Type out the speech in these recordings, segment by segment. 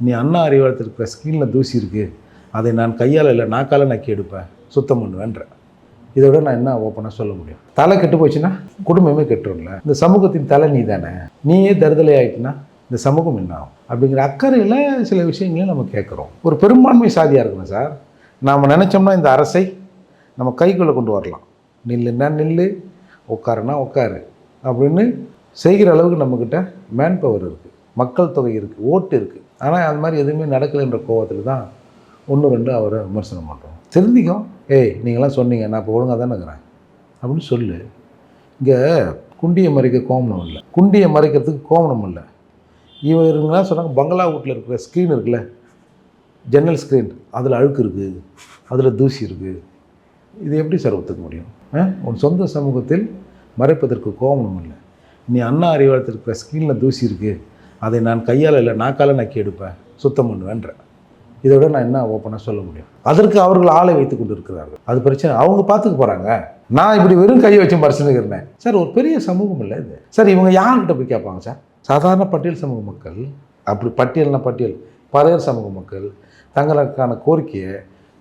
நீ அண்ணா அறிவாலயத்தில் இருக்கிற ஸ்கிரீனில் தூசி இருக்குது, அதை நான் கையால் இல்லை நாக்கால் நக்கி எடுப்பேன், சுத்தம் பண்ணுவேன்ற. இதை விட நான் என்ன ஓப்பனாக சொல்ல முடியும்? தலை கெட்டு போச்சுன்னா குடும்பமே கெட்டுரும்ல. இந்த சமூகத்தின் தலை நீ தானே, நீயே தருதலை ஆகிட்டுனா இந்த சமூகம் என்ன ஆகும்? அப்படிங்கிற அக்கறையில் சில விஷயங்களையும் நம்ம கேட்குறோம். ஒரு பெரும்பான்மை சாதியாக இருக்கணும் சார். நாம் நினச்சோம்னா இந்த அரசை நம்ம கைக்குள்ளே கொண்டு வரலாம். நில்லுன்னா நில்லு, உட்காருன்னா உட்காரு அப்படின்னு செய்கிற அளவுக்கு நம்மக்கிட்ட மேன் பவர் இருக்குது, மக்கள் தொகை இருக்குது, ஓட்டு இருக்குது. ஆனால் அது மாதிரி எதுவுமே நடக்கலைன்ற கோவத்தில் தான் 1-2 அவரை விமர்சனம் பண்ணுறோம். திருந்திக்கும், ஏய் நீங்களாம் சொன்னீங்க, நான் இப்போ ஒழுங்காக தானே இருக்கிறேன் அப்படின்னு சொல்லு. இங்கே குண்டியை மறைக்க கோமணம் இல்லை, குண்டியை மறைக்கிறதுக்கு கோமணம் இல்லை. இவங்களாம் சொன்னாங்க பங்களா வீட்டில் இருக்கிற ஸ்க்ரீன் இருக்குல்ல, ஜன்னல் ஸ்க்ரீன், அதில் அழுக்கு இருக்குது, அதில் தூசி இருக்குது. இது எப்படி சார் ஒத்துக்க முடியும்? உன் சொந்த சமூகத்தில் மறைப்பதற்கு கோமணம் இல்லை. நீ அண்ணா அறிவாலயத்தில் இருக்கிற ஸ்க்ரீனில் தூசி இருக்குது, அதை நான் கையால் இல்லை நாக்கால் நக்கி எடுப்பேன், சுத்தம் பண்ணுவேன்ற. இதை விட நான் என்ன ஓப்பனாக சொல்ல முடியும்? அதற்கு அவர்கள் ஆளை வைத்து கொண்டு இருக்கிறார்கள். அது பிரச்சனை, அவங்க பார்த்துக்க போகிறாங்க. நான் இப்படி வெறும் கையை வச்சு பரிசீலிக்க இருந்தேன் சார். ஒரு பெரிய சமூகம் இல்லை இது சார். இவங்க யார்கிட்ட போய் கேட்பாங்க சார்? சாதாரண பட்டியல் சமூக மக்கள், அப்படி பட்டியல்னா பட்டியல் பறையர் சமூக மக்கள் தங்களுக்கான கோரிக்கையை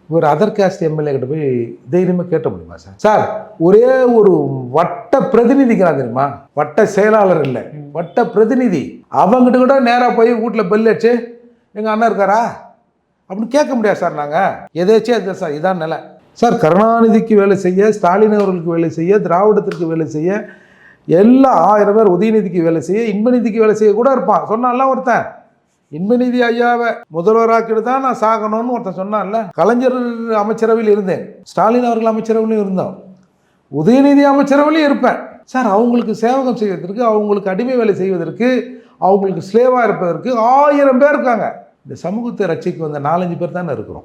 ஒரு அதர் காஸ்ட் எம்எல்ஏ கிட்ட போய் தைரியமாக கேட்ட முடியுமா சார்? சார் ஒரே ஒரு வட்ட பிரதிநிதிக்கிறாங்க தெரியுமா, வட்ட செயலாளர் இல்லை, வட்ட பிரதிநிதி. அவங்ககிட்ட கூட நேராக போய் வீட்டில் பெல் அடிச்சு எங்கள் அண்ணன் இருக்காரா அப்படின்னு கேட்க முடியாது சார். நாங்கள் எதேச்சும் அது சார், இதான் நிலை சார். கருணாநிதிக்கு வேலை செய்ய, ஸ்டாலின் அவர்களுக்கு வேலை செய்ய, திராவிடத்திற்கு வேலை செய்ய, எல்லா 1000 பேர் உதயநிதிக்கு வேலை செய்ய, இன்பநிதிக்கு வேலை செய்ய கூட இருப்பான். சொன்னான்ல ஒருத்தன், இன்பநிதி ஐயாவை முதல்வராக்கிட்டு தான் நான் சாகணும்னு ஒருத்தன் சொன்னான்ல. கலைஞர் அமைச்சரவையில் இருந்தேன், ஸ்டாலின் அவர்கள் அமைச்சரவையிலும் இருந்தோம், உதயநிதி அமைச்சரவையிலும் இருப்பேன் சார். அவங்களுக்கு சேவகம் செய்வதற்கு, அவங்களுக்கு அடிமை வேலை செய்வதற்கு, அவங்களுக்கு ஸ்லேவாக இருப்பதற்கு 1000 பேர் இருக்காங்க. இந்த சமூகத்தை ரட்சிக்கு வந்த 4-5 பேர் தானே இருக்கிறோம்.